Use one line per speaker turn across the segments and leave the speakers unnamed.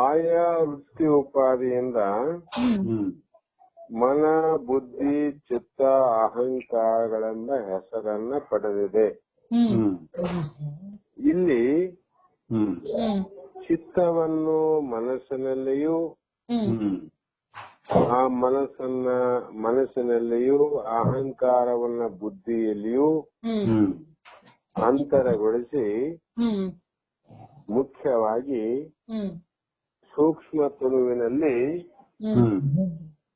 ಆಯಾ ವೃತ್ತಿ ಉಪಾಧಿಯಿಂದ ಮನ, ಬುದ್ಧಿ, ಚಿತ್ತ, ಅಹಂಕಾರಗಳೆಂಬ ಹೆಸರನ್ನ ಪಡೆದಿದೆ. ಇಲ್ಲಿ ಚಿತ್ತವನ್ನು ಮನಸ್ಸಿನಲ್ಲಿಯೂ, ಆ ಮನಸ್ಸಿನಲ್ಲಿಯೂ, ಅಹಂಕಾರವನ್ನ ಬುದ್ಧಿಯಲ್ಲಿಯೂ ಅಂತರಗೊಳಿಸಿ ಮುಖ್ಯವಾಗಿ ಸೂಕ್ಷ್ಮ ತುಳುವಿನಲ್ಲಿ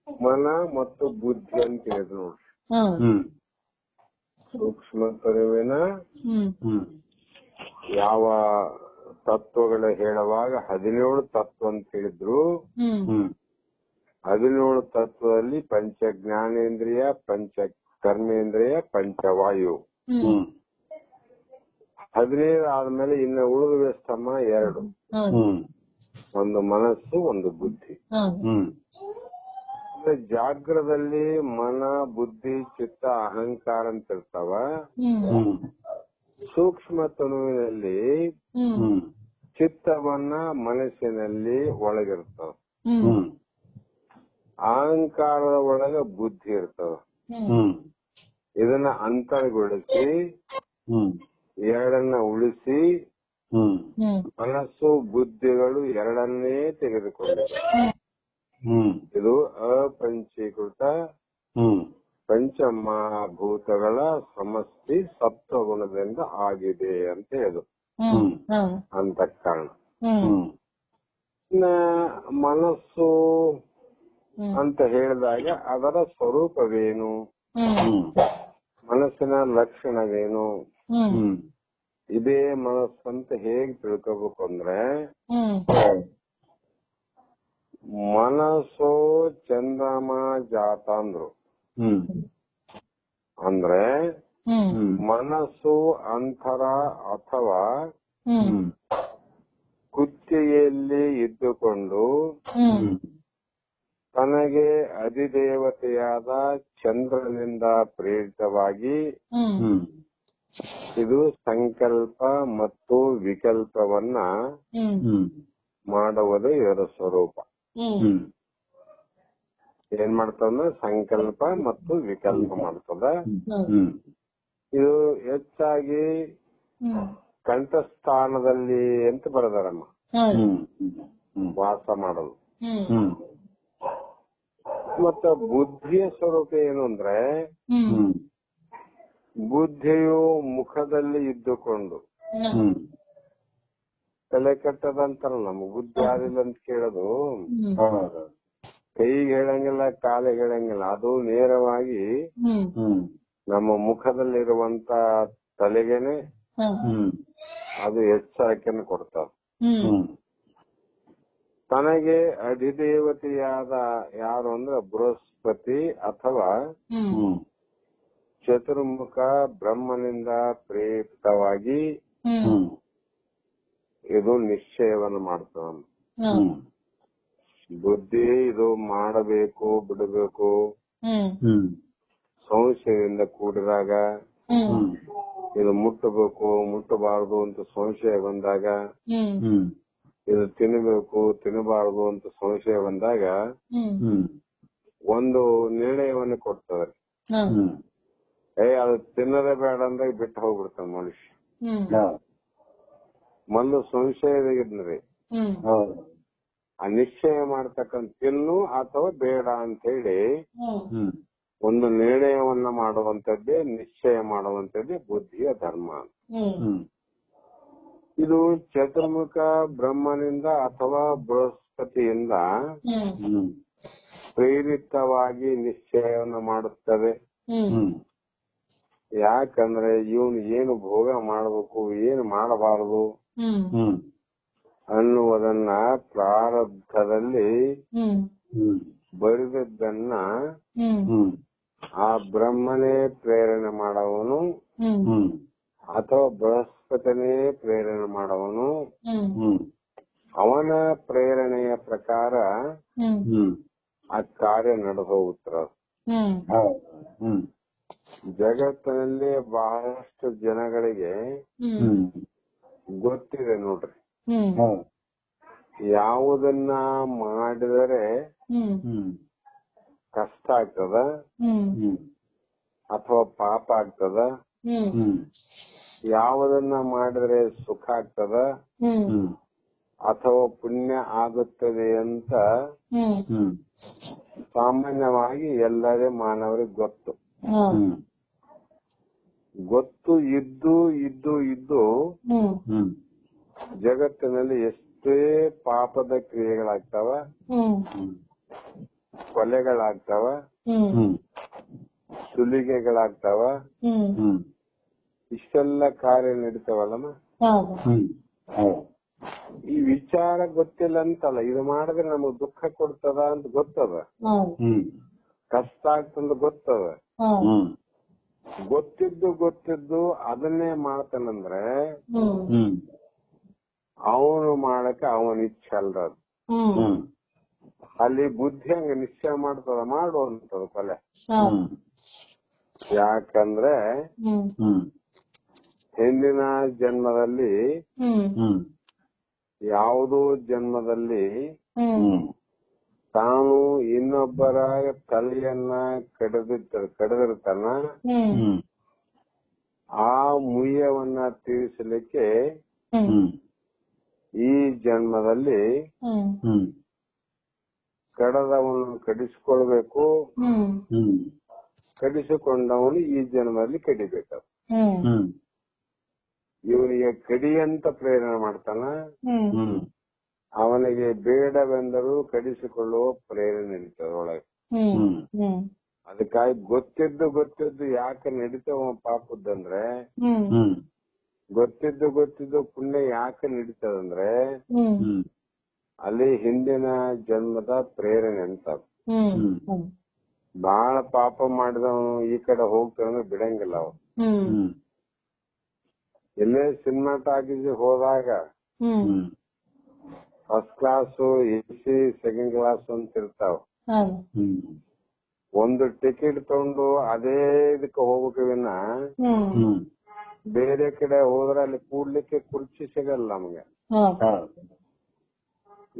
ಮನ ಮತ್ತು ಬುದ್ಧಿ ಅಂತ ಹೇಳಿದ್ರು ನೋಡ್ರಿ. ಸೂಕ್ಷ್ಮ ತುಳುವಿನ ಯಾವ ತತ್ವಗಳು ಹೇಳುವಾಗ 17 ತತ್ವ ಅಂತ ಹೇಳಿದ್ರು. 17 ತತ್ವದಲ್ಲಿ ಪಂಚ ಜ್ಞಾನೇಂದ್ರಿಯ, ಪಂಚ ಕರ್ಮೇಂದ್ರಿಯ, ಪಂಚವಾಯು. 15 ಆದ್ಮೇಲೆ ಇನ್ನು ಉಳಿದ ಸ್ತಂಭ 2, ಒಂದು ಮನಸ್ಸು, ಒಂದು ಬುದ್ಧಿ. ಜಾಗ್ರದಲ್ಲಿ ಮನ, ಬುದ್ಧಿ, ಚಿತ್ತ, ಅಹಂಕಾರ ಅಂತ ಇರ್ತಾವ. ಸೂಕ್ಷ್ಮ ತನುವಿನಲ್ಲಿ ಚಿತ್ತವನ್ನ ಮನಸ್ಸಿನಲ್ಲಿ ಒಳಗಿರ್ತಾವ. ಅಹಂಕಾರದ ಒಳಗ ಬುದ್ಧಿ ಇರ್ತಾವ. ಇದನ್ನ ಅಂತರಗೊಳಿಸಿ ಎರಡನ್ನ ಉಳಿಸಿ ಮನಸ್ಸು ಬುದ್ಧಿಗಳು ಎರಡನ್ನೇ ತೆಗೆದುಕೊಂಡಿವೆ. ಇದು ಅಪಂಚೀಕೃತ ಪಂಚಮಹಾಭೂತಗಳ ಸಮಷ್ಟಿ ಸತ್ವಗುಣದಿಂದ ಆಗಿದೆ ಅಂತ ಹೇಳುದು ಅಂತ ಕಾರಣ. ಮನಸ್ಸು ಅಂತ ಹೇಳಿದಾಗ ಅದರ ಸ್ವರೂಪವೇನು, ಮನಸ್ಸಿನ ಲಕ್ಷಣವೇನು, ಇದೇ ಮನಸ್ಸಂತ ಹೇಗ್ ತಿಳ್ಕೋಬೇಕು ಅಂದ್ರೆ, ಮನಸ್ಸು ಚಂದ್ರಮ ಜಾತ ಅಂದ್ರು. ಅಂದ್ರೆ ಮನಸ್ಸು ಅಂತರ ಅಥವಾ ಕುತ್ತಿಗೆಯಲ್ಲಿ ಇದ್ದುಕೊಂಡು ತನಗೆ ಅಧಿದೇವತೆಯಾದ ಚಂದ್ರನಿಂದ ಪ್ರೇರಿತವಾಗಿ ಇದು ಸಂಕಲ್ಪ ಮತ್ತು ವಿಕಲ್ಪವನ್ನ ಮಾಡುವುದು ಇದರ ಸ್ವರೂಪ. ಏನ್ ಮಾಡ್ತದ? ಸಂಕಲ್ಪ ಮತ್ತು ವಿಕಲ್ಪ ಮಾಡ್ತದ. ಇದು ಹೆಚ್ಚಾಗಿ ಕಂಠಸ್ಥಾನದಲ್ಲಿ ಅಂತ ಬರದಾರಮ್ಮ ವಾಸ ಮಾಡೋದು. ಮತ್ತ ಬುದ್ಧಿಯ ಸ್ವರೂಪ ಏನು ಅಂದ್ರೆ, ಬುದ್ಧಿಯು ಮುಖದಲ್ಲಿ ಇದ್ದುಕೊಂಡು ತಲೆ ಕಟ್ಟದಂತಾರಲ್ಲ, ನಮ್ಗೆ ಬುದ್ಧಿ ಆದಿಲ್ಲ ಅಂತ ಕೇಳೋದು. ಕೈಗೆ ಹೇಳಂಗಿಲ್ಲ, ಕಾಲಿಗೆ ಹೇಳಂಗಿಲ್ಲ, ಅದು ನೇರವಾಗಿ ನಮ್ಮ ಮುಖದಲ್ಲಿರುವಂತ ತಲೆಗೆನೆ ಅದು ಎಚ್ಚರಿಕೆಯನ್ನು ಕೊಡ್ತಾವ. ತನಗೆ ಅಧಿದೇವತೆಯಾದ ಯಾರು ಅಂದ್ರೆ ಬೃಹಸ್ಪತಿ ಅಥವಾ ಚತುರ್ಮುಖ ಬ್ರಹ್ಮನಿಂದ ಪ್ರೇರಿತವಾಗಿ ಇದು ನಿಶ್ಚಯವನ್ನು ಮಾಡ್ತಾವ. ಬುದ್ಧಿ ಇದು ಮಾಡಬೇಕು ಬಿಡಬೇಕು ಸಂಶಯದಿಂದ ಕೂಡಿದಾಗ, ಇದು ಮುಟ್ಟಬೇಕು ಮುಟ್ಟಬಾರದು ಅಂತ ಸಂಶಯ ಬಂದಾಗ, ಇದು ತಿನ್ನಬೇಕು ತಿನ್ನಬಾರದು ಅಂತ ಸಂಶಯ ಬಂದಾಗ ಒಂದು ನಿರ್ಣಯವನ್ನು ಕೊಡ್ತದೆ. ಅದು ತಿನ್ನದೇ ಬೇಡ ಅಂದಾಗ ಬಿಟ್ಟು ಹೋಗ್ಬಿಡ್ತಾನೆ ಮನುಷ್ಯ. ಮೊದಲು ಸಂಶಯದಾಗಿದ್ರಿ, ಆ ನಿಶ್ಚಯ ಮಾಡ್ತಕ್ಕಂಥ ತಿನ್ನು ಅಥವಾ ಬೇಡ ಅಂತ ಹೇಳಿ ಒಂದು ನಿರ್ಣಯವನ್ನ ಮಾಡುವಂತದ್ದೇ ನಿಶ್ಚಯ ಮಾಡುವಂತದ್ದೇ ಬುದ್ಧಿಯ ಧರ್ಮ. ಇದು ಚತುರ್ಮುಖ ಬ್ರಹ್ಮನಿಂದ ಅಥವಾ ಬೃಹಸ್ಪತಿಯಿಂದ ಪ್ರೇರಿತವಾಗಿ ನಿಶ್ಚಯವನ್ನು ಮಾಡುತ್ತದೆ. ಯಾಕಂದ್ರೆ ಇವನು ಏನು ಭೋಗ ಮಾಡಬೇಕು ಏನು ಮಾಡಬಾರದು ಅನ್ನುವುದನ್ನ ಪ್ರಾರಬ್ಧದಲ್ಲಿ ಬರೆದದ್ದನ್ನ ಆ ಬ್ರಹ್ಮನೇ ಪ್ರೇರಣೆ ಮಾಡವನು ಅಥವಾ ಬೃಹಸ್ಪತಿನೇ ಪ್ರೇರಣೆ ಮಾಡವನು. ಅವನ ಪ್ರೇರಣೆಯ ಪ್ರಕಾರ ಆ ಕಾರ್ಯ ನಡೆದು ಹೋಗುತ್ತರ. ಜಗತ್ತಿನಲ್ಲಿ ಬಹಳಷ್ಟು ಜನಗಳಿಗೆ ಗೊತ್ತಿದೆ ನೋಡ್ರಿ, ಯಾವುದನ್ನ ಮಾಡಿದರೆ ಕಷ್ಟ ಆಗ್ತದ ಅಥವಾ ಪಾಪ ಆಗ್ತದ, ಯಾವುದನ್ನ ಮಾಡಿದ್ರೆ ಸುಖ ಆಗ್ತದ ಅಥವಾ ಪುಣ್ಯ ಆಗುತ್ತದೆ ಅಂತ ಸಾಮಾನ್ಯವಾಗಿ ಎಲ್ಲರೇ ಮಾನವರಿಗೆ ಗೊತ್ತು ಇದ್ದು ಇದ್ದು ಇದ್ದು ಜಗತ್ತಿನಲ್ಲಿ ಎಷ್ಟೇ ಪಾಪದ ಕ್ರಿಯೆಗಳಾಗ್ತಾವ, ಕೊಲೆಗಳಾಗ್ತಾವ, ಸುಲಿಗೆಗಳಾಗ್ತಾವ, ಇಷ್ಟೆಲ್ಲ ಕಾರ್ಯ ನಡೀತಾವಲ್ಲಮ್ಮ. ಈ ವಿಚಾರ ಗೊತ್ತಿಲ್ಲ ಅಂತಲ್ಲ, ಇದು ಮಾಡಿದ್ರೆ ನಮಗ್ ದುಃಖ ಕೊಡ್ತದ ಅಂತ ಗೊತ್ತದ, ಕಷ್ಟ ಆಗ್ತಂದ ಗೊತ್ತದ. ಗೊತ್ತಿದ್ದು ಅದನ್ನೇ ಮಾಡ್ತಾನಂದ್ರೆ ಅವನು ಮಾಡಕ್ಕೆ ಅವನ ಇಚ್ಛೆ ಅಲ್ದ. ಅಲ್ಲಿ ಬುದ್ಧಿ ಹಂಗ ನಿಶ್ಚಯ ಮಾಡ್ತದ, ಮಾಡುವಂತದ ಕೊಲೆ. ಯಾಕಂದ್ರೆ ಹಿಂದಿನ ಜನ್ಮದಲ್ಲಿ ಯಾವುದೋ ಜನ್ಮದಲ್ಲಿ ತಾನು ಇನ್ನೊಬ್ಬರ ತಲೆಯನ್ನ ಕಡಿದಿರ್ತಾನ, ಆ ಮುಯ್ಯವನ್ನ ತೀರಿಸಲಿಕ್ಕೆ ಈ ಜನ್ಮದಲ್ಲಿ ಕಡದವನು ಕಡಿಸಿಕೊಳ್ಬೇಕು, ಕಡಿಸಿಕೊಂಡವನು ಈ ಜನ್ಮದಲ್ಲಿ ಕಡಿಬೇಕು. ಇವನಿಗೆ ಕಡಿ ಅಂತ ಪ್ರೇರಣೆ ಮಾಡ್ತಾನ, ಅವನಿಗೆ ಬೇಡವೆಂದರೂ ಕಡಿಸಿಕೊಳ್ಳುವ ಪ್ರೇರಣೆ ನಡೀತದ ಒಳಗೆ. ಅದಕ್ಕಾಗಿ ಗೊತ್ತಿದ್ದು ಯಾಕೆ ನಡೀತಾವ ಪಾಪದಂದ್ರೆ, ಗೊತ್ತಿದ್ದು ಪುಣ್ಯ ಯಾಕೆ ನಡೀತದಂದ್ರೆ ಅಲ್ಲಿ ಹಿಂದಿನ ಜನ್ಮದ ಪ್ರೇರಣೆ ಅಂತ. ಬಹಳ ಪಾಪ ಮಾಡಿದವನು ಈ ಕಡೆ ಹೋಗ್ತಾನಂದ್ರೆ ಬಿಡಂಗಿಲ್ಲ ಅವ. ಎಲ್ಲೇ ಸಿನಿಮಾ ಟಾಕೀಸ್ ಹೋದಾಗ first class, AC, second class ಅಂತ ಇರ್ತಾವ. ಒಂದು ಟಿಕೆಟ್ ತಗೊಂಡು ಅದೇ ಇದಕ್ಕೆ ಹೋಗ್ಬೇಕು ವಿನ ಬೇರೆ ಕಡೆ ಹೋದ್ರೆ ಅಲ್ಲಿ ಕೂಡ್ಲಿಕ್ಕೆ ಕುರ್ಚಿ ಸಿಗಲ್ಲ ನಮ್ಗೆ.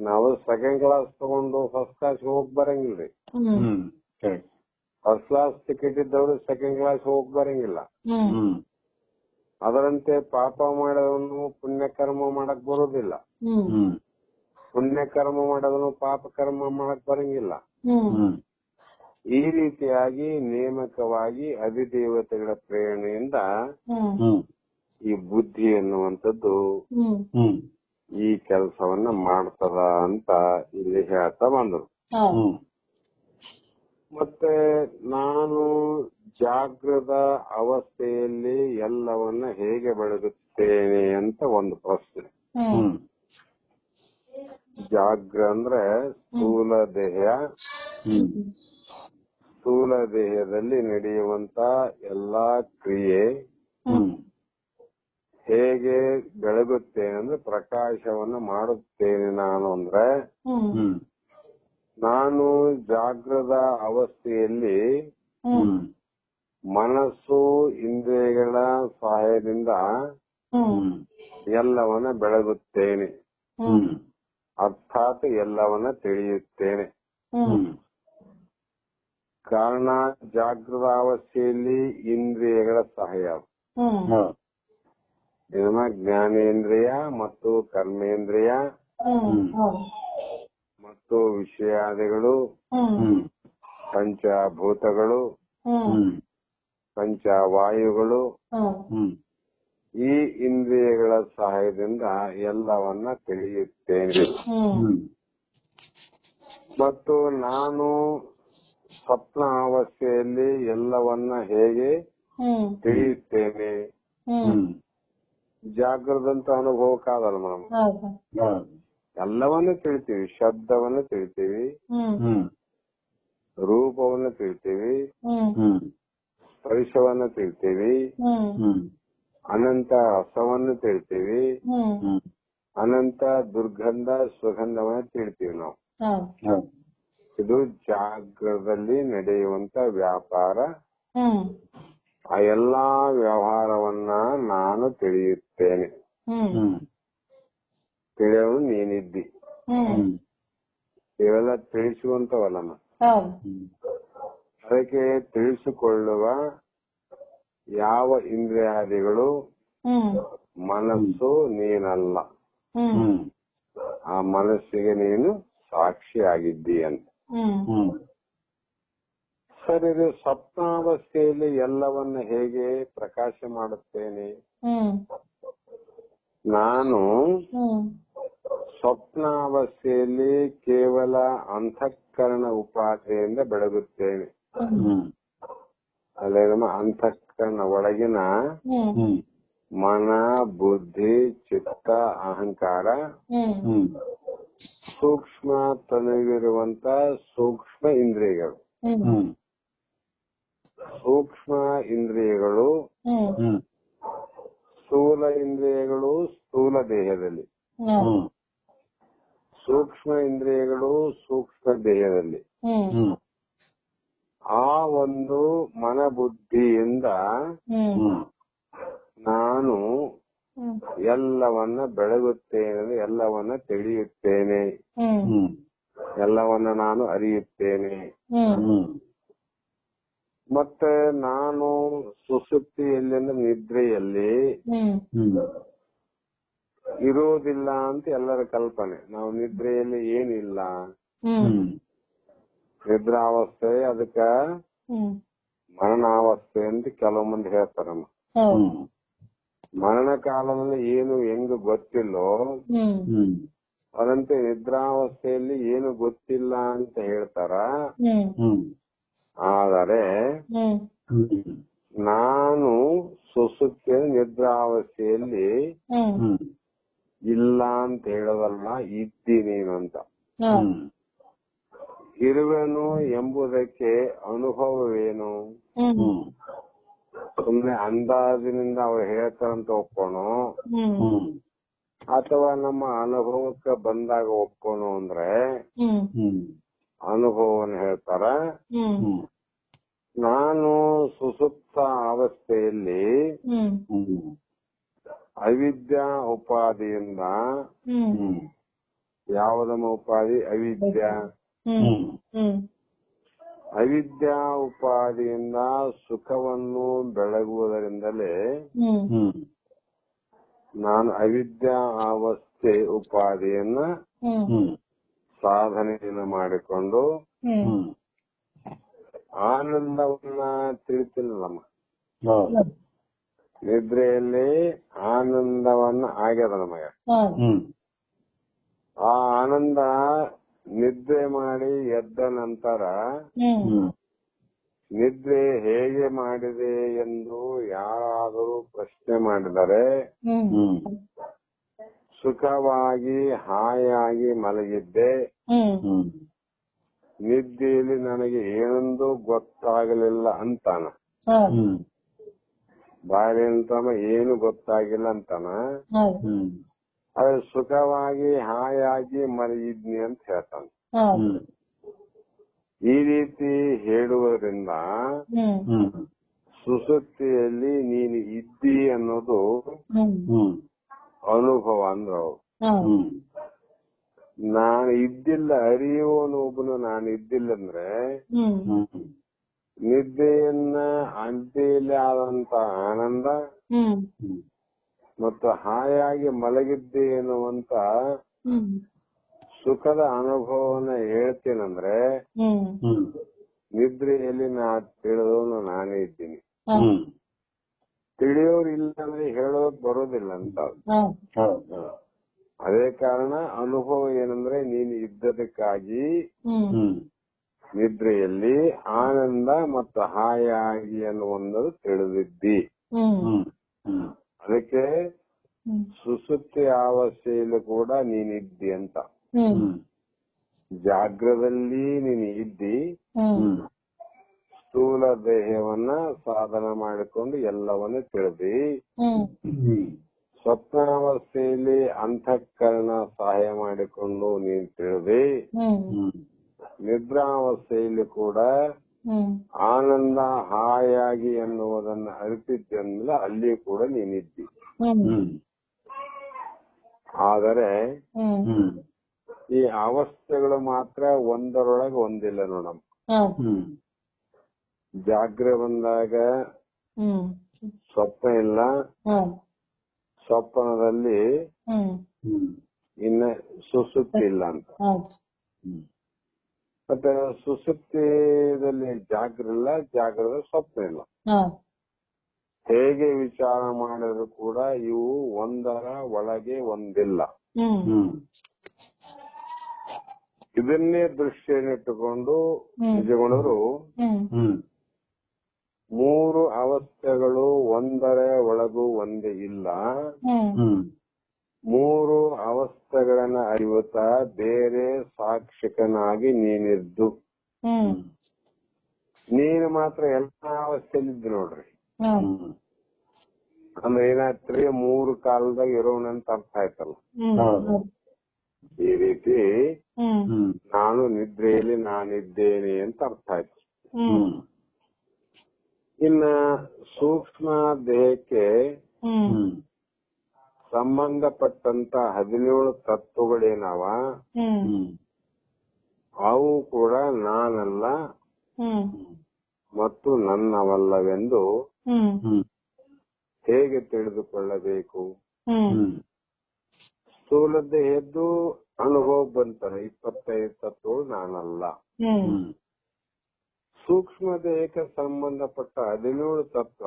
ನಾವು ಸೆಕೆಂಡ್ ಕ್ಲಾಸ್ ತಗೊಂಡು ಫಸ್ಟ್ ಕ್ಲಾಸ್ ಹೋಗ್ ಬರಂಗಿಲ್ರಿ. ಫಸ್ಟ್ ಕ್ಲಾಸ್ ಟಿಕೆಟ್ ಇದ್ದವ್ರು ಸೆಕೆಂಡ್ ಕ್ಲಾಸ್ ಹೋಗ್ ಬರಂಗಿಲ್ಲ. ಅದರಂತೆ ಪಾಪ ಮಾಡೋನು ಪುಣ್ಯ ಕರ್ಮ ಮಾಡಕ್ ಬರೋದಿಲ್ಲ, ಪುಣ್ಯ ಕರ್ಮ ಮಾಡೋದನ್ನು ಪಾಪ ಕರ್ಮ ಮಾಡಕ್ ಬರಂಗಿಲ್ಲ. ಈ ರೀತಿಯಾಗಿ ನೇಮಕವಾಗಿ ಅಧಿದೇವತೆಗಳ ಪ್ರೇರಣೆಯಿಂದ ಈ ಬುದ್ಧಿ ಎನ್ನುವಂಥದ್ದು ಈ ಕೆಲಸವನ್ನ ಮಾಡ್ತದ ಅಂತ ಇಲ್ಲಿ ಹೇಳ್ತಾ ಬಂದರು. ಮತ್ತೆ ನಾನು ಜಾಗೃತ ಅವಸ್ಥೆಯಲ್ಲಿ ಎಲ್ಲವನ್ನ ಹೇಗೆ ಬೆಳಗುತ್ತೇನೆ ಅಂತ ಒಂದು ಪ್ರಶ್ನೆ. ಜಾಗ್ರ ಅಂದ್ರೆ ಸ್ಥೂಲ ದೇಹ, ಸ್ಥೂಲ ದೇಹದಲ್ಲಿ ನಡೆಯುವಂತ ಎಲ್ಲಾ ಕ್ರಿಯೆ ಹೇಗೆ ಬೆಳಗುತ್ತೇನೆ ಅಂದ್ರೆ ಪ್ರಕಾಶವನ್ನ ಮಾಡುತ್ತೇನೆ ನಾನು ಅಂದ್ರೆ, ನಾನು ಜಾಗೃತ ಅವಸ್ಥೆಯಲ್ಲಿ ಮನಸ್ಸು ಇಂದ್ರಿಯಗಳ ಸಹಾಯದಿಂದ ಎಲ್ಲವನ್ನ ಬೆಳಗುತ್ತೇನೆ, ಅರ್ಥಾತ್ ಎಲ್ಲವನ್ನ ತಿಳಿಯುತ್ತೇನೆ. ಕಾರಣ ಜಾಗೃತ ಅವಸ್ಥೆಯಲ್ಲಿ ಇಂದ್ರಿಯಗಳ ಸಹಾಯ, ಜ್ಞಾನೇಂದ್ರಿಯ ಮತ್ತು ಕರ್ಮೇಂದ್ರಿಯ ಮತ್ತು ವಿಷಯಾದಿಗಳು, ಪಂಚಭೂತಗಳು, ಪಂಚವಾಯುಗಳು, ಈ ಇಂದ್ರಿಯಗಳ ಸಹಾಯದಿಂದ ಎಲ್ಲವನ್ನ ತಿಳಿಯುತ್ತೇನೆ. ಮತ್ತು ನಾನು ಸ್ವಪ್ನ ಅವಸ್ಥೆಯಲ್ಲಿ ಎಲ್ಲವನ್ನ ಹೇಗೆ ತಿಳಿಯುತ್ತೇನೆ. ಜಾಗೃತ ಅನುಭವಕ್ಕಾಗಲ್ಲ ನಾವು ಎಲ್ಲವನ್ನೂ ತಿಳಿತೀವಿ, ಶಬ್ದವನ್ನು ತಿಳಿತೀವಿ, ರೂಪವನ್ನು ತಿಳಿತೀವಿ, ಸ್ಪರ್ಶವನ್ನು ತಿಳಿತೀವಿ, ಅನಂತ ರಸವನ್ನು ತಿಳಿತೀವಿ, ಅನಂತ ದುರ್ಗಂಧ ಸುಗಂಧವನ್ನು ತಿಳಿತೀವಿ ನಾವು. ಇದು ಜಾಗೃತದಲ್ಲಿ ನಡೆಯುವಂತ ವ್ಯಾಪಾರ. ಆ ಎಲ್ಲಾ ವ್ಯವಹಾರವನ್ನ ನಾನು ತಿಳಿಯುತ್ತೇನೆ. ತಿಳಿಯೋನು ನೀನಿದ್ದಿ. ಇವೆಲ್ಲ ತಿಳಿಸುವಂತವಲ್ಲಮ್ಮ. ಅದಕ್ಕೆ ತಿಳಿಸಿಕೊಳ್ಳುವ ಯಾವ ಇಂದ್ರಿಯಾದಿಗಳು ಮನಸ್ಸು ನೀನಲ್ಲ, ಆ ಮನಸ್ಸಿಗೆ ನೀನು ಸಾಕ್ಷಿಯಾಗಿದ್ದೀ ಅಂತ. ಸರ್, ಇದು ಸ್ವಪ್ನಾವಸ್ಥೆಯಲ್ಲಿ ಎಲ್ಲವನ್ನ ಹೇಗೆ ಪ್ರಕಾಶ ಮಾಡುತ್ತೇನೆ? ನಾನು ಸ್ವಪ್ನಾವಸ್ಥೆಯಲ್ಲಿ ಕೇವಲ ಅಂತಃಕರಣ ಉಪಾಧಿಯಿಂದ ಬೆಳಗುತ್ತೇನೆ. ಅಲ್ಲೇ ನಮ್ಮ ಅಂತಃಕರಣ ಒಳಗಿನ ಮನ, ಬುದ್ಧಿ, ಚಿತ್ತ, ಅಹಂಕಾರ, ಸೂಕ್ಷ್ಮ ತನಗಿರುವಂತ ಸೂಕ್ಷ್ಮ ಇಂದ್ರಿಯಗಳು. ಸೂಕ್ಷ್ಮ ಇಂದ್ರಿಯಗಳು, ಸ್ಥೂಲ ಇಂದ್ರಿಯಗಳು ಸ್ಥೂಲ ದೇಹದಲ್ಲಿ, ಸೂಕ್ಷ್ಮ ಇಂದ್ರಿಯಗಳು ಸೂಕ್ಷ್ಮ ದೇಹದಲ್ಲಿ. ಆ ಒಂದು ಮನಬುದ್ಧಿಯಿಂದ ನಾನು ಎಲ್ಲವನ್ನ ಬೆಳಗುತ್ತೇನೆ, ಎಲ್ಲವನ್ನ ತಿಳಿಯುತ್ತೇನೆ, ಎಲ್ಲವನ್ನ ನಾನು ಅರಿಯುತ್ತೇನೆ. ಮತ್ತೆ ನಾನು ಸುಷುಪ್ತಿಯಲ್ಲಿ ಅಂದ್ರೆ ನಿದ್ರೆಯಲ್ಲಿ ಇರುವುದಿಲ್ಲ ಅಂತ ಎಲ್ಲರ ಕಲ್ಪನೆ. ನಾವು ನಿದ್ರೆಯಲ್ಲಿ ಏನಿಲ್ಲ, ನಿದ್ರಾವಸ್ಥೆ, ಅದಕ್ಕ ಮರಣಾವಸ್ಥೆ ಅಂತ ಕೆಲವು ಮಂದಿ ಹೇಳ್ತಾರಮ್ಮ. ಮರಣ ಕಾಲದಲ್ಲಿ ಏನು ಹೆಂಗ್ ಗೊತ್ತಿಲ್ಲೋ ಅದಂತೆ ನಿದ್ರಾವಸ್ಥೆಯಲ್ಲಿ ಏನು ಗೊತ್ತಿಲ್ಲ ಅಂತ ಹೇಳ್ತಾರ. ಆದರೆ ನಾನು ಸುಸುಪ್ತಿಯ ನಿದ್ರಾವಸ್ಥೆಯಲ್ಲಿ ಇಲ್ಲ ಅಂತ ಹೇಳೋದಲ್ಲ, ಇದ್ದೀನಿ ಅಂತ. ಇರುವೆನು ಎಂಬುದಕ್ಕೆ ಅನುಭವವೇನು? ಸುಮ್ನೆ ಅಂದಾಜಿನಿಂದ ಅವ್ರು ಹೇಳ್ತಾರಂತ ಒಪ್ಪೋಣು, ಅಥವಾ ನಮ್ಮ ಅನುಭವಕ್ಕೆ ಬಂದಾಗ ಒಪ್ಪೋಣು ಅಂದ್ರೆ ಅನುಭವವನ್ನು ಹೇಳ್ತಾರ. ನಾನು ಸುಸುಪ್ತ ಅವಸ್ಥೆಯಲ್ಲಿ ಅವಿದ್ಯಾ ಉಪಾದಿಯಿಂದ, ಯಾವುದಮ್ಮ ಉಪಾಧಿ? ಅವಿದ್ಯಾ ಉಪಾದಿಯಿಂದ ಸುಖವನ್ನು ಬೆಳಗುವುದರಿಂದಲೇ ನಾನು ಅವಿದ್ಯಾ ಅವಸ್ಥೆ ಉಪಾದಿಯನ್ನ ಸಾಧನೆಯನ್ನು ಮಾಡಿಕೊಂಡು ಆನಂದವನ್ನ ತಿಳಿತಿಲ್ಲಮ್ಮ. ನಿದ್ರೆಯಲ್ಲಿ ಆನಂದವನ್ನ ಆಗ್ಯದ ನಮಗೆ. ಆ ಆನಂದ ನಿದ್ರೆ ಮಾಡಿ ಎದ್ದ ನಂತರ ನಿದ್ರೆ ಹೇಗೆ ಮಾಡಿದೆ ಎಂದು ಯಾರಾದರೂ ಪ್ರಶ್ನೆ ಮಾಡಿದರೆ ಸುಖವಾಗಿ ಹಾಯಾಗಿ ಮಲಗಿದ್ದೆ, ನಿದ್ದೆಯಲ್ಲಿ ನನಗೆ ಏನೊಂದು ಗೊತ್ತಾಗಲಿಲ್ಲ ಅಂತಾನ. ಬಾರಿ ಅಂತಮ ಏನು ಗೊತ್ತಾಗಿಲ್ಲ ಅಂತಾನ. ಆದ್ರೆ ಸುಖವಾಗಿ ಹಾಯಾಗಿ ಮಲಗಿದ್ನಿ ಅಂತ ಹೇಳ್ತಾನ. ಈ ರೀತಿ ಹೇಳುವುದರಿಂದ ಸುಸುಪ್ತಿಯಲ್ಲಿ ನೀನು ಇದ್ದಿ ಅನ್ನೋದು ಅನುಭವ ಅಂದ್ರ. ನಾನು ಇದ್ದಿಲ್ಲ, ಅರಿಯುವನು ಒಬ್ಬನು ನಾನು ಇದ್ದಿಲ್ಲ ಅಂದ್ರೆ ನಿದ್ದೆಯನ್ನ ಅಂತೆಯಲ್ಲಿ ಆದಂತ ಆನಂದ ಮತ್ತು ಹಾಯಾಗಿ ಮಲಗಿದ್ದೆ ಎನ್ನುವಂತ ಸುಖದ ಅನುಭವನ ಹೇಳ್ತೇನಂದ್ರೆ ನಿದ್ರೆಯಲ್ಲಿ ನಾ ತಿಳಿದವನು ನಾನೇ ಇದ್ದೀನಿ. ತಿಳಿಯೋರು ಇಲ್ಲ ಅಂದ್ರೆ ಹೇಳೋಕ್ ಬರೋದಿಲ್ಲ ಅಂತ. ಅದೇ ಕಾರಣ ಅನುಭವ ಏನಂದ್ರೆ ನೀನು ಇದ್ದದಕ್ಕಾಗಿ ನಿದ್ರೆಯಲ್ಲಿ ಆನಂದ ಮತ್ತು ಹಾಯಾಗಿ ಅನ್ನುವಂದು ತಿಳಿದಿದ್ದಿ. ಅದಕ್ಕೆ ಸುಸುಪ್ತಿ ಅವಸ್ಥೆಯಲ್ಲೂ ಕೂಡ ನೀನಿದ್ದಿ ಅಂತ. ಜಾಗ್ರದಲ್ಲಿ ನೀನು ಇದ್ದಿ, ಸ್ಥೂಲ ದೇಹವನ್ನ ಸಾಧನ ಮಾಡಿಕೊಂಡು ಎಲ್ಲವನ್ನ ತಿಳಿದಿ. ಸ್ವಪ್ನಾವಸ್ಥೆಯಲ್ಲಿ ಅಂತಃಕರಣ ಸಹಾಯ ಮಾಡಿಕೊಂಡು ನೀನು ತಿಳಿದಿ. ನಿದ್ರಾವಸ್ಥೆಯಲ್ಲಿ ಕೂಡ ಆನಂದ ಹಾಯಾಗಿ ಎನ್ನುವುದನ್ನ ಅರಿತಿದ್ದಂದ್ರೆ ಅಲ್ಲಿ ಕೂಡ ನೀನಿದ್ದಿ. ಆದರೆ ಈ ಅವಸ್ಥೆಗಳು ಮಾತ್ರ ಒಂದರೊಳಗೆ ಒಂದಿಲ್ಲ ನೋಡಮ್ಮ. ಜಾಗ್ರೆ ಬಂದಾಗ ಸ್ವಪ್ನ ಇಲ್ಲ, ಸ್ವಪ್ನದಲ್ಲಿ ಇನ್ನ ಸುಸುಪ್ತಿ ಇಲ್ಲ ಅಂತ. ಮತ್ತೆ ಸುಸುಪ್ತಿಯಲ್ಲಿ ಜಾಗ್ರ ಇಲ್ಲ, ಜಾಗ್ರದಲ್ಲಿ ಸ್ವಪ್ನ ಇಲ್ಲ. ಹೇಗೆ ವಿಚಾರ ಮಾಡಿದ್ರು ಕೂಡ ಇವು ಒಂದರ ಒಳಗೆ ಒಂದಿಲ್ಲ. ಇದನ್ನೇ ದೃಷ್ಟಿಯನ್ನಿಟ್ಟುಕೊಂಡು ನಿಜಗುಣರು ಮೂರು ಅವಸ್ಥೆಗಳು ಒಂದರ ಒಳಗೂ ಒಂದೇ ಇಲ್ಲ, ಮೂರು ಅವಸ್ಥೆಗಳನ್ನ ಅರಿಯುತ್ತಾ ಬೇರೆ ಸಾಕ್ಷಿಕನಾಗಿ ನೀನಿದ್ದು ನೀನು ಮಾತ್ರ ಎಲ್ಲಾ ಅವಸ್ಥೆಯಲ್ಲಿದ್ದು ನೋಡ್ರಿ. ಅಂದ್ರೆ ಏನಾಗ್ತದೆ, ಮೂರು ಕಾಲದಾಗ ಇರೋನಂತ ಅರ್ಥ ಆಯ್ತಲ್ಲ. ಈ ರೀತಿ ನಾನು ನಿದ್ರೆಯಲ್ಲಿ ನಾನಿದ್ದೇನೆ ಅಂತ ಅರ್ಥ ಆಯ್ತು. ಇನ್ನ ಸೂಕ್ಷ್ಮ ದೇಹಕ್ಕೆ ಸಂಬಂಧಪಟ್ಟಂತ 17 ತತ್ವಗಳೇನವ, ಅವು ಕೂಡ ನಾನಲ್ಲ ಮತ್ತು ನನ್ನವಲ್ಲವೆಂದು ಹೇಗೆ ತಿಳಿದುಕೊಳ್ಳಬೇಕು? ಸ್ಥೂಲ ದೇಹದ್ದು ಅನುಭವ ಬಂತಾರೆ 25 ತತ್ವಗಳು ನಾನಲ್ಲ. ಸೂಕ್ಷ್ಮ ದೇಹಕ್ಕೆ ಸಂಬಂಧಪಟ್ಟ 17 ತತ್ವ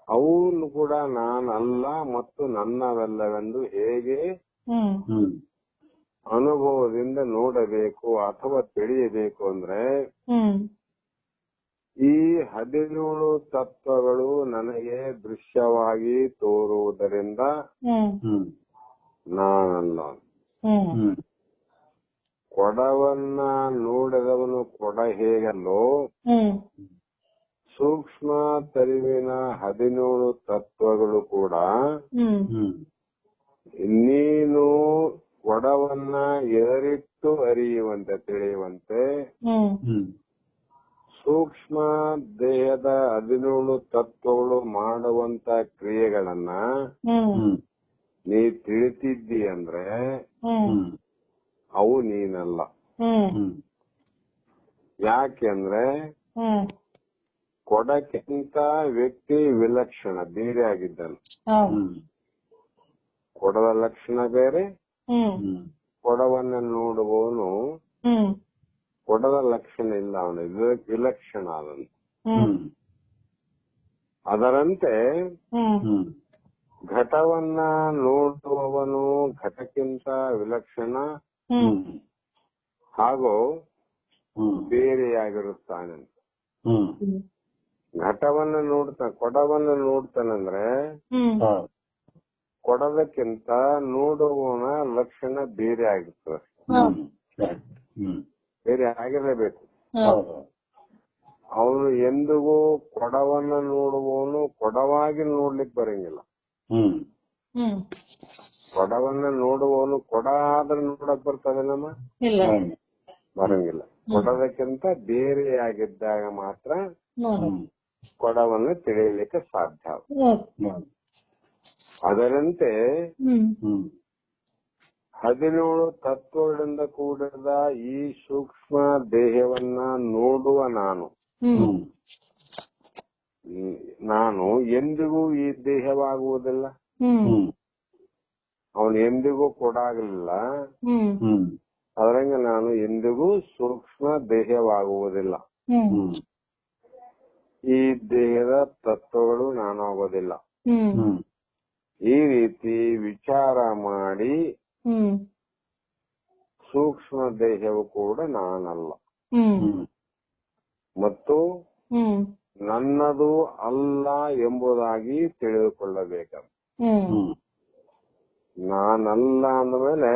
ಅವನ್ನು ಕೂಡ ನಾನಲ್ಲ ಮತ್ತು ನನ್ನವೆಲ್ಲವೆಂದು ಹೇಗೆ ಅನುಭವದಿಂದ ನೋಡಬೇಕು ಅಥವಾ ತಿಳಿಯಬೇಕು ಅಂದ್ರೆ, ಈ 17 ತತ್ವಗಳು ನನಗೆ ದೃಶ್ಯವಾಗಿ ತೋರುವುದರಿಂದ ನಾನಲ್ಲ. ಕೊಡವನ್ನ ನೋಡಿದವನು ಕೊಡ ಹೇಗಲ್ಲೋ, ಸೂಕ್ಷ್ಮ ತರಿವಿನ 17 ತತ್ವಗಳು ಕೂಡ ನೀನು ಕೊಡವನ್ನ ಎದರಿಟ್ಟು ಅರಿಯುವಂತೆ ತಿಳಿಯುವಂತೆ ಸೂಕ್ಷ್ಮ ದೇಹದ 17 ತತ್ವಗಳು ಮಾಡುವಂತ ಕ್ರಿಯೆಗಳನ್ನ ನೀ ತಿಳಿತಿದ್ದಿ ಅಂದ್ರೆ ಅವು ನೀನಲ್ಲ. ಯಾಕೆಂದ್ರೆ ಕೊಡಕ್ಕಿಂತ ವ್ಯಕ್ತಿ ವಿಲಕ್ಷಣ ಬೇರೆ ಆಗಿದ್ದಾನೆ. ಕೊಡದ ಲಕ್ಷಣ ಬೇರೆ, ಕೊಡವನ್ನ ನೋಡುವವನು ಕೊಡದ ಲಕ್ಷಣ ಇಲ್ಲ, ಅವನು ವಿಲಕ್ಷಣ ಅವನು. ಅದರಂತೆ ಘಟವನ್ನ ನೋಡುವವನು ಘಟಕ್ಕಿಂತ ವಿಲಕ್ಷಣ ಹಾಗೂ ಬೇರೆಯಾಗಿರುತ್ತಾನೆ. ಘಟವನ್ನ ಕೊಡವನ್ನ ನೋಡ್ತಾನಂದ್ರೆ ಕೊಡದಕ್ಕಿಂತ ನೋಡುವವನ ಲಕ್ಷಣ ಬೇರೆ ಆಗಿರ್ತದೆ, ಬೇರೆ ಆಗಿರಲೇಬೇಕು. ಅವನು ಎಂದಿಗೂ ಕೊಡವನ್ನ ನೋಡುವವನು ಕೊಡವಾಗಿ ನೋಡ್ಲಿಕ್ಕೆ ಬರಂಗಿಲ್ಲ. ಕೊಡವನ್ನ ನೋಡುವವನು ಕೊಡ ಆದ್ರೆ ನೋಡಕ್ ಬರ್ತದೆ ನಮ್ಮ ಬರಂಗಿಲ್ಲ. ಕೊಡದಕ್ಕಿಂತ ಬೇರೆಯಾಗಿದ್ದಾಗ ಮಾತ್ರ ಕೊಡವನ್ನು ತಿಳಿಯಲಿಕ್ಕೆ ಸಾಧ್ಯ. ಅದರಂತೆ 17 ತತ್ವಗಳಿಂದ ಕೂಡಿದ ಈ ಸೂಕ್ಷ್ಮ ದೇಹವನ್ನ ನೋಡುವ ನಾನು ಎಂದಿಗೂ ಈ ದೇಹವಾಗುವುದಿಲ್ಲ. ಅವನು ಎಂದಿಗೂ ಕೊಡಾಗಲಿಲ್ಲ, ಅದರಂಗ ನಾನು ಎಂದಿಗೂ ಸೂಕ್ಷ್ಮ ದೇಹವಾಗುವುದಿಲ್ಲ. ಈ ದೇಹದ ತತ್ವಗಳು ನಾನಾಗೋದಿಲ್ಲ. ಈ ರೀತಿ ವಿಚಾರ ಮಾಡಿ ಸೂಕ್ಷ್ಮ ದೇಹವು ಕೂಡ ನಾನಲ್ಲ ಮತ್ತು ನನ್ನದು ಅಲ್ಲ ಎಂಬುದಾಗಿ ತಿಳಿದುಕೊಳ್ಳಬೇಕು. ನಾನಲ್ಲ ಅಂದ್ಮೇಲೆ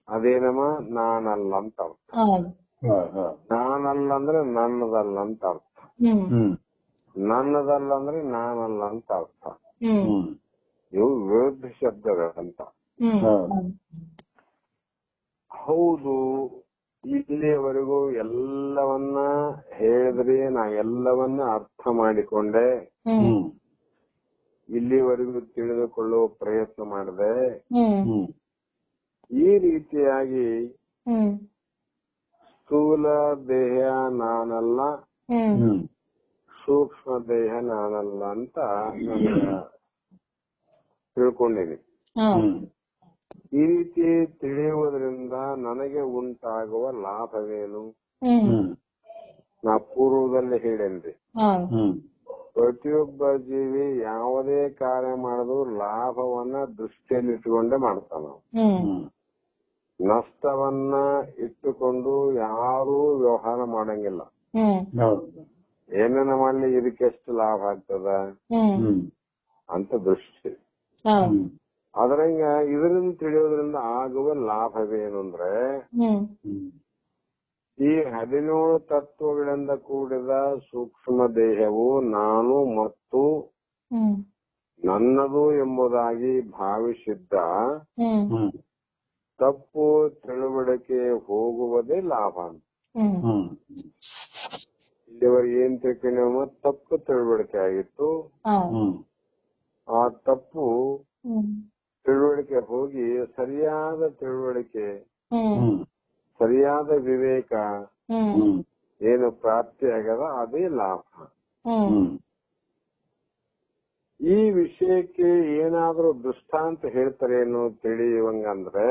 ಅದೇನಮ್ಮ ನಾನಲ್ಲ ಅಂತ ಅರ್ಥ. ನಾನಲ್ಲ ಅಂದ್ರೆ ನನ್ನದಲ್ಲ ಅಂತ ಅರ್ಥ. ನನ್ನದಲ್ಲ ಅಂದ್ರೆ ನಾನಲ್ಲ ಅಂತ ಅರ್ಥ. ಇವು ವಿರುದ್ಧ ಶಬ್ದಗಳಂತ. ಹೌದು, ಇಲ್ಲಿಯವರೆಗೂ ಎಲ್ಲವನ್ನ ಹೇಳಿದ್ರೆ ನಾ ಎಲ್ಲವನ್ನ ಅರ್ಥ ಮಾಡಿಕೊಂಡೆ, ಇಲ್ಲಿವರೆಗೂ ತಿಳಿದುಕೊಳ್ಳುವ ಪ್ರಯತ್ನ ಮಾಡಿದೆ. ಈ ರೀತಿಯಾಗಿ ಸ್ಥೂಲ ದೇಹ ನಾನಲ್ಲ, ಸೂಕ್ಷ್ಮ ದೇಹ ನಾನಲ್ಲ ಅಂತ ತಿಳ್ಕೊಂಡಿನಿ. ಈ ರೀತಿ ತಿಳಿಯುವುದರಿಂದ ನನಗೆ ಉಂಟಾಗುವ ಲಾಭವೇನು? ನಾ ಪೂರ್ವದಲ್ಲಿ ಹೇಳೇನ್ರಿ, ಪ್ರತಿಯೊಬ್ಬ ಜೀವಿ ಯಾವುದೇ ಕಾರ್ಯ ಮಾಡಿದ್ರು ಲಾಭವನ್ನ ದೃಷ್ಟಿಯಲ್ಲಿಟ್ಟುಕೊಂಡೇ ಮಾಡ್ತಾನ. ನಷ್ಟವನ್ನ ಇಟ್ಟುಕೊಂಡು ಯಾರೂ ವ್ಯವಹಾರ ಮಾಡಂಗಿಲ್ಲ. ಏನೇನ ಮಾಡ್ಲಿ ಇದಕ್ಕೆಷ್ಟು ಲಾಭ ಆಗ್ತದ ಅಂತ ದೃಷ್ಟಿ. ಅದರಂಗ ಇದರಿಂದ ತಿಳಿಯೋದ್ರಿಂದ ಆಗುವ ಲಾಭವೇನು ಅಂದ್ರೆ, ಈ 17 ತತ್ವಗಳಿಂದ ಕೂಡಿದ ಸೂಕ್ಷ್ಮ ದೇಹವು ನಾನು ಮತ್ತು ನನ್ನದು ಎಂಬುದಾಗಿ ಭಾವಿಸಿದ್ದ ತಪ್ಪು ತಿಳುವಳಿಕೆ ಹೋಗುವುದೇ ಲಾಭ. ಇಲ್ಲಿವರೆಗೆ ಏನ್ ತಿಳ್ಕೊಂಡೇವ? ತಪ್ಪು ತಿಳುವಳಿಕೆ ಆಗಿತ್ತು. ಆ ತಪ್ಪು ತಿಳುವಳಿಕೆ ಹೋಗಿ ಸರಿಯಾದ ತಿಳುವಳಿಕೆ, ಸರಿಯಾದ ವಿವೇಕ ಏನು ಪ್ರಾಪ್ತಿ ಆಗದ ಅದೇ ಲಾಭ. ಈ ವಿಷಯಕ್ಕೆ ಏನಾದ್ರೂ ದೃಷ್ಟಾಂತ ಹೇಳ್ತಾರೇನು ತಿಳಿಯುವಂಗಂದ್ರೆ,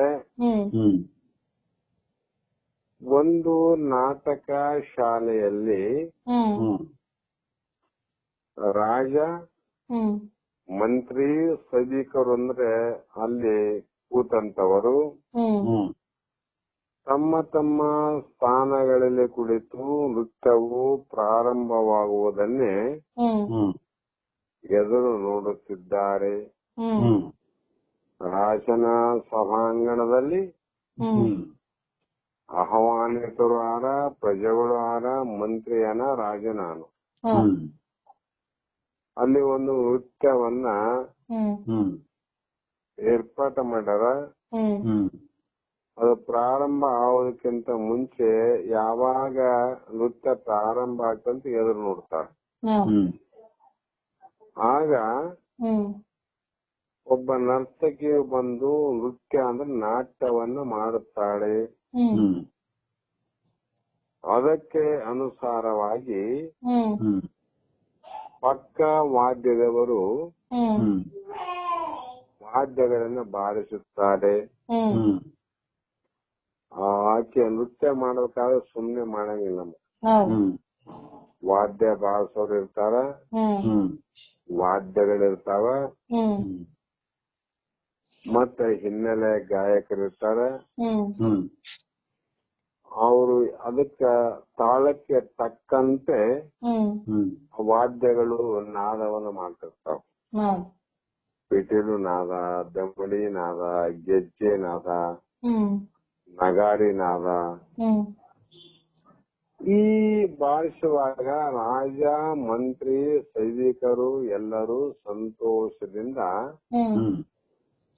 ಒಂದು ನಾಟಕ ಶಾಲೆಯಲ್ಲಿ ರಾಜ, ಮಂತ್ರಿ, ಸೈನಿಕರು ಅಂದ್ರೆ ಅಲ್ಲಿ ಕೂತಂತವರು ತಮ್ಮ ತಮ್ಮ ಸ್ಥಾನಗಳಲ್ಲಿ ಕುಳಿತು ನೃತ್ಯವು ಪ್ರಾರಂಭವಾಗುವುದನ್ನೇ ಎದುರು ನೋಡುತ್ತಿದ್ದಾರೆ. ರಾಜನ ಸಭಾಂಗಣದಲ್ಲಿ ಆಹ್ವಾನಿತರು ಆರ, ಪ್ರಜೆಗಳು ಆರ, ಮಂತ್ರಿಯನ, ರಾಜನಾನು. ಅಲ್ಲಿ ಒಂದು ನೃತ್ಯವನ್ನ ಏರ್ಪಾಟ ಮಾಡ್ಯಾರ. ಅದು ಪ್ರಾರಂಭ ಆಗೋದಕ್ಕಿಂತ ಮುಂಚೆ ಯಾವಾಗ ನೃತ್ಯ ಪ್ರಾರಂಭ ಆಗ್ತಂತ ಎದುರು ನೋಡ್ತಾರೆ. ಆಗ ಒಬ್ಬ ನರ್ತಕಿ ಬಂದು ನೃತ್ಯ ಅಂದ್ರೆ ನಾಟ್ಯವನ್ನ ಮಾಡುತ್ತಾಳೆ. ಅದಕ್ಕೆ ಅನುಸಾರವಾಗಿ ಪಕ್ಕ ವಾದ್ಯದವರು ವಾದ್ಯಗಳನ್ನು ಬಾರಿಸುತ್ತಾರೆ. ಆಕೆ ನೃತ್ಯ ಮಾಡ್ಬೇಕಾದ್ರೆ ಸುಮ್ನೆ ಮಾಡಂಗಿಲ್ಲ. ವಾದ್ಯ ಬಾರಿಸೋರು ಇರ್ತಾರ, ವಾದ್ಯಗಳಿರ್ತಾವ, ಮತ್ತೆ ಹಿನ್ನೆಲೆ ಗಾಯಕರಿರ್ತಾರ. ಅವರು ಅದಕ್ಕ ತಾಳಕ್ಕೆ ತಕ್ಕಂತೆ ವಾದ್ಯಗಳು ನಾದವನ್ನು ಮಾಡ್ತಿರ್ತಾವ. ಪಿಟೀಲು ನಾದ, ದಮ್ಮಡಿ ನಾದ, ಗೆಜ್ಜೆ ನಾದ, ನಗಾರಿ ನಾದ. ಈ ಬಾರಿಸುವಾಗ ರಾಜ, ಮಂತ್ರಿ, ಸೈನಿಕರು ಎಲ್ಲರೂ ಸಂತೋಷದಿಂದ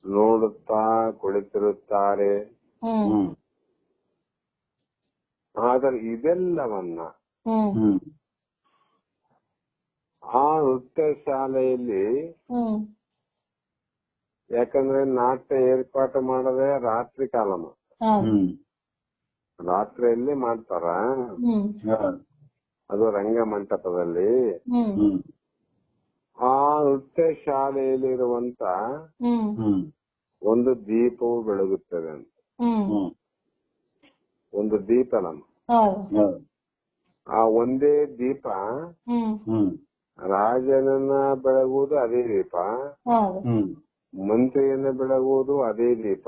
ನೋಡುತ್ತಾ ಕುಳಿತಿರುತ್ತಾರೆ. ಆದರೆ ಇದೆಲ್ಲವನ್ನ ಆ ನೃತ್ಯ ಶಾಲೆಯಲ್ಲಿ, ಯಾಕಂದ್ರೆ ನಾಟ್ಯ ಏರ್ಪಾಟು ಮಾಡದೆ ರಾತ್ರಿ ಕಾಲ, ರಾತ್ರಿಯಲ್ಲಿ ಮಾಡ್ತಾರ. ಅದು ರಂಗಮಂಟಪದಲ್ಲಿ. ಆ ನೃತ್ಯ ಶಾಲೆಯಲ್ಲಿರುವಂತ ಒಂದು ದೀಪವು ಬೆಳಗುತ್ತದೆ ಅಂತ. ಒಂದು ದೀಪ ಆ ಒಂದೇ ದೀಪ ರಾಜನನ್ನ ಬೆಳಗುವುದು ಅದೇ ದೀಪ, ಮಂತ್ರಿಯನ್ನ ಬೆಳಗುವುದು ಅದೇ ದೀಪ,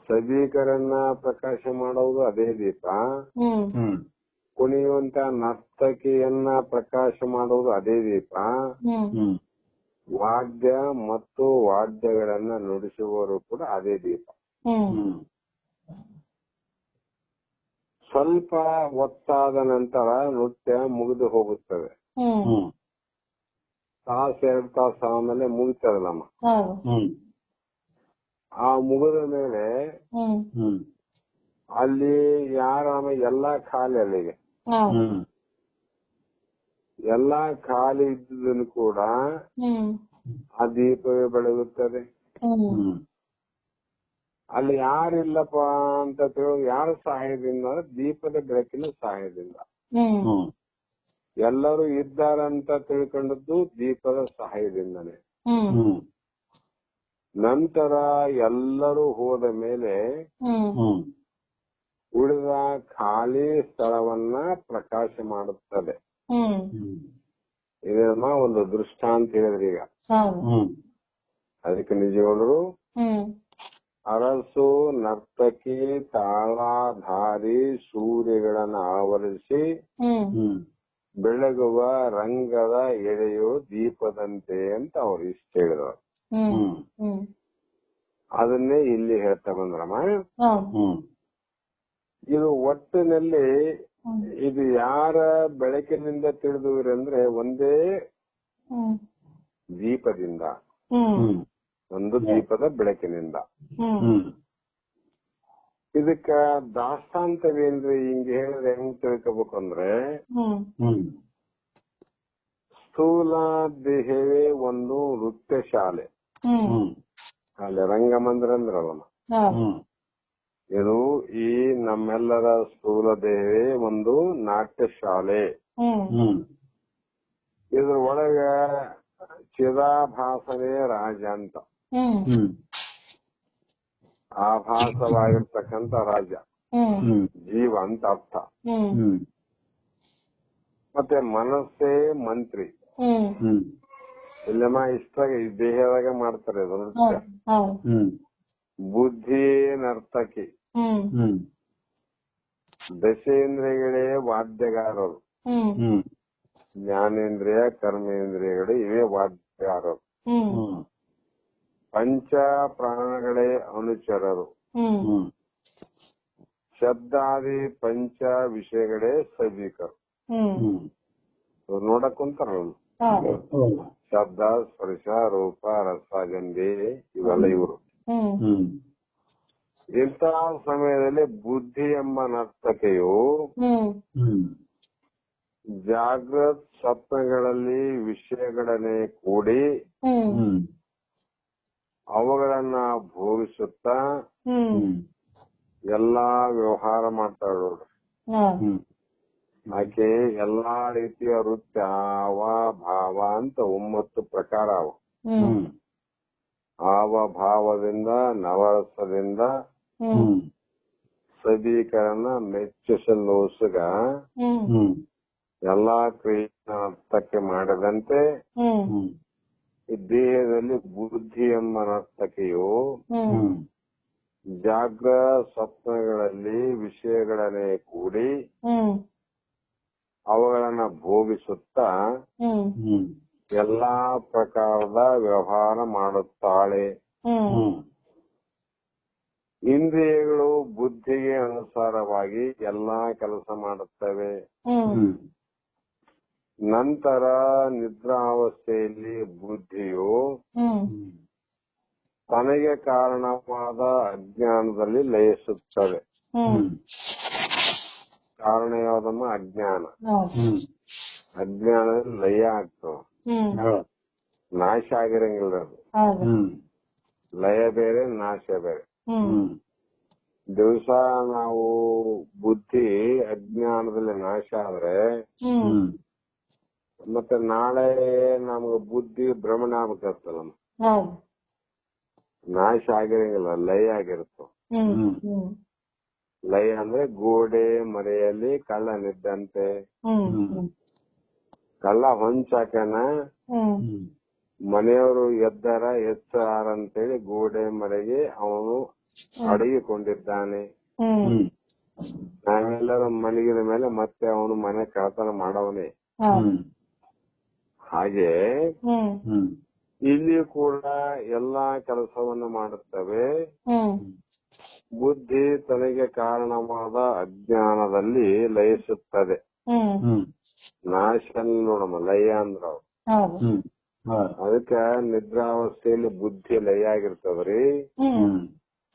ಸಭಿಕರನ್ನ ಪ್ರಕಾಶ ಮಾಡುವುದು ಅದೇ ದೀಪ, ಕುಣಿಯುವಂತ ನರ್ತಕಿಯನ್ನ ಪ್ರಕಾಶ ಮಾಡುವುದು ಅದೇ ದೀಪ, ವಾದ್ಯ ಮತ್ತು ವಾದ್ಯಗಳನ್ನ ನುಡಿಸುವವರು ಕೂಡ ಅದೇ ದೀಪ. ಸ್ವಲ್ಪ ಹೊತ್ತಾದ ನಂತರ ನೃತ್ಯ ಮುಗಿದು ಹೋಗುತ್ತದೆ. ತಾಸು 2 ತಾಸು ಆಮೇಲೆ ಮುಗಿತದಲ್ಲಮ್ಮ. ಆ ಮುಗಿದ ಮೇಲೆ ಅಲ್ಲಿ ಯಾರ ಎಲ್ಲಾ ಖಾಲಿ, ಅಲ್ಲಿಗೆ ಎಲ್ಲಾ ಖಾಲಿ ಇದ್ದುದನ್ನು ಕೂಡ ಆ ದೀಪವೇ ಬೆಳಗುತ್ತದೆ. ಅಲ್ಲಿ ಯಾರಿಲ್ಲಪ್ಪ ಅಂತ ತಿಳಿದು ಯಾರ ಸಹಾಯದಿಂದ ಅಂದ್ರೆ ದೀಪದ ಬೆಳಕಿನ ಸಹಾಯದಿಂದ. ಎಲ್ಲರೂ ಇದ್ದಾರಂತ ತಿಳ್ಕೊಂಡದ್ದು ದೀಪದ ಸಹಾಯದಿಂದನೇ. ನಂತರ ಎಲ್ಲರೂ ಹೋದ ಮೇಲೆ ಉಳಿದ ಖಾಲಿ ಸ್ಥಳವನ್ನ ಪ್ರಕಾಶ ಮಾಡುತ್ತದೆ. ಇದನ್ನ ಒಂದು ದೃಷ್ಟಾಂತ ಹೇಳಿದ್ರಿ ಈಗ. ಅದಕ್ಕೆ ನಿಜಗಳು ಅರಸು ನರ್ತಕಿ ತಾಳಧಾರಿ ಸೂರ್ಯಗಳನ್ನು ಆವರಿಸಿ ಬೆಳಗುವ ರಂಗದ ಎಳೆಯು ದೀಪದಂತೆ ಅಂತ ಅವ್ರು ಇಷ್ಟ ಹೇಳಿದವರು. ಅದನ್ನೇ ಇಲ್ಲಿ ಹೇಳ್ತಾ ಬಂದ್ರಮ್ಮ. ಇದು ಒಟ್ಟಿನಲ್ಲಿ ಇದು ಯಾರ ಬೆಳಕಿನಿಂದ ತಿಳಿದುವರೆಂದ್ರೆ ಒಂದೇ ದೀಪದಿಂದ, ಒಂದು ದೀಪದ ಬೆಳಕಿನಿಂದ. ಇದಕ್ಕ ದಾಷ್ಟಾಂತವೇನ್ರಿ ಹಿಂಗೆ ಹೇಳಿದ್ರೆ ಹೆಂಗ್ ತಿಳ್ಕೋಬೇಕು ಅಂದ್ರೆ, ಸ್ಥೂಲ ದೇಹವೇ ಒಂದು ನೃತ್ಯ ಶಾಲೆ, ಅಲ್ಲಿ ರಂಗಮಂದಿರ ಅಂದ್ರಲ್ಲ, ಇದು ಈ ನಮ್ಮೆಲ್ಲರ ಸ್ಥೂಲ ದೇಹವೇ ಒಂದು ನಾಟ್ಯ ಶಾಲೆ. ಇದ್ರ ಒಳಗ ಚಿದಾಭಾಸನೇ ರಾಜ ಅಂತ, ಆಭಾಸವಾಗಿರ್ತಕ್ಕಂಥ ರಾಜ, ಜೀವ ಅಂತ ಅರ್ಥ. ಮತ್ತೆ ಮನಸ್ಸೇ ಮಂತ್ರಿ. ಇಲ್ಲಮ್ಮ ಇಷ್ಟಾಗ ಈ ದೇಹದಾಗ ಮಾಡ್ತಾರೆ ಇದು ನೃತ್ಯ. ಬುದ್ಧಿ ನರ್ತಕಿ, ದಶೇಂದ್ರಿಯಗಳೇ ವಾದ್ಯಗಾರರು, ಜ್ಞಾನೇಂದ್ರಿಯ ಕರ್ಮೇಂದ್ರಿಯಗಳು ಇವೇ ವಾದ್ಯಗಾರರು. ಪಂಚ ಪ್ರಾಣಗಳೇ ಅನುಚರರು, ಶಬ್ದಾದಿ ಪಂಚ ವಿಷಯಗಳೇ ಸಭಿಕರು. ನೋಡಕ್ ಕುಂತಾರಲ್ಲ, ಶಬ್ದ ಸ್ಪರ್ಶ ರೂಪ ರಸ ಗಂಧಿ ಇವೆಲ್ಲ ಇವರು. ಇಂಥ ಸಮಯದಲ್ಲಿ ಬುದ್ಧಿ ಎಂಬ ನರ್ತಕೆಯು ಜಾಗೃತ್ ಸ್ವಪ್ನಗಳಲ್ಲಿ ವಿಷಯಗಳನ್ನೇ ಕೂಡಿ ಅವುಗಳನ್ನ ಭೋಗಿಸುತ್ತಾ ಎಲ್ಲಾ ವ್ಯವಹಾರ ಮಾಡ್ತಾಳೆ ನೋಡ್ರಿ. ಆಕೆ ಎಲ್ಲಾ ರೀತಿಯ ನೃತ್ಯ ಆವ ಭಾವ ಅಂತ 9 ಪ್ರಕಾರ ಅವ. ಆವ ಭಾವದಿಂದ ನವರಸದಿಂದ ಸದೀಕರಣ ಮೆಚ್ಚಿಸಲೋಸುಗ ಎಲ್ಲಾ ಕ್ರಿಯೆ ಮಾಡದಂತೆ ಈ ದೇಹದಲ್ಲಿ ಬುದ್ಧಿ ಎಂಬ ನರ್ತಕೆಯು ಜಾಗ್ರ ಸ್ವಪ್ನಗಳಲ್ಲಿ ವಿಷಯಗಳನ್ನೇ ಕೂಡಿ ಅವುಗಳನ್ನ ಭೋಗಿಸುತ್ತಾ ಎಲ್ಲಾ ಪ್ರಕಾರದ ವ್ಯವಹಾರ ಮಾಡುತ್ತಾಳೆ. ಇಂದ್ರಿಯಗಳು ಬುದ್ಧಿಗೆ ಅನುಸಾರವಾಗಿ ಎಲ್ಲಾ ಕೆಲಸ ಮಾಡುತ್ತವೆ. ನಂತರ ನಿದ್ರಾವಸ್ಥೆಯಲ್ಲಿ ಬುದ್ಧಿಯು ತನಗೆ ಕಾರಣವಾದ ಅಜ್ಞಾನದಲ್ಲಿ ಲಯಿಸುತ್ತದೆ. ಕಾರಣ ಯಾವ್ದಮ್ಮ? ಅಜ್ಞಾನ. ಅಜ್ಞಾನದಲ್ಲಿ ಲಯ ಆಗ್ತವ, ನಾಶ ಆಗಿರಂಗಿಲ್ಲ ಅದು. ಲಯ ಬೇರೆ, ನಾಶ ಬೇರೆ. ದಿವಸ ನಾವು ಬುದ್ಧಿ ಅಜ್ಞಾನದಲ್ಲಿ ನಾಶ ಆದ್ರೆ ಮತ್ತೆ ನಾಳೆ ನಮ್ಗೆ ಬುದ್ಧಿ ಭ್ರಮಣ ಆಗ್ಬೇಕಲ್ಲ, ನಾಶ ಆಗಿರಂಗಿಲ್ಲ, ಲಯ ಆಗಿರುತ್ತ. ಲಯ ಅಂದ್ರೆ ಗೋಡೆ ಮರೆಯಲ್ಲಿ ಕಳ್ಳನಿದ್ದಂತೆ. ಕಳ್ಳ ಹೊಂಚಾಕನ ಮನೆಯವರು ಎದ್ದಾರ ಎಚ್ಚಾರ ಅಂತೇಳಿ ಗೋಡೆ ಮರೆಗೆ ಅವನು ಅಡಗಿಕೊಂಡಿದ್ದಾನೆ. ನಾವೆಲ್ಲರೂ ಮಲಗಿದ ಮೇಲೆ ಮತ್ತೆ ಅವನು ಮನೆ ಕಳತನ ಮಾಡವನೇ. ಹಾಗೆ ಇಲ್ಲಿ ಕೂಡ ಎಲ್ಲಾ ಕೆಲಸವನ್ನು ಮಾಡುತ್ತವೆ. ಬುದ್ಧಿ ತನಗೆ ಕಾರಣವಾದ ಅಜ್ಞಾನದಲ್ಲಿ ಲಯಿಸುತ್ತದೆ. ನಾಶ ನೋಡಮ್ಮ, ಲಯ ಅಂದ್ರ ಅದಕ್ಕ ನಿದ್ರಾವಸ್ಥೆಯಲ್ಲಿ ಬುದ್ಧಿ ಲಯ ಆಗಿರ್ತದ್ರಿ.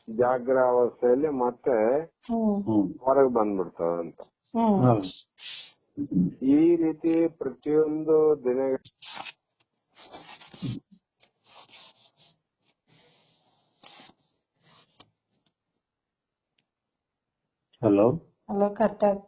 ಜಾಗ್ರಾವಸ್ಥೆಯಲ್ಲಿ ಮತ್ತೆ ಹೊರಗೆ ಬಂದ್ಬಿಡ್ತದಂತ. ಈ ರೀತಿ ಪ್ರತಿಯೊಂದು ದಿನ
ಹಲೋ
ಹಲೋ ಕರೆಕ್ಟ್.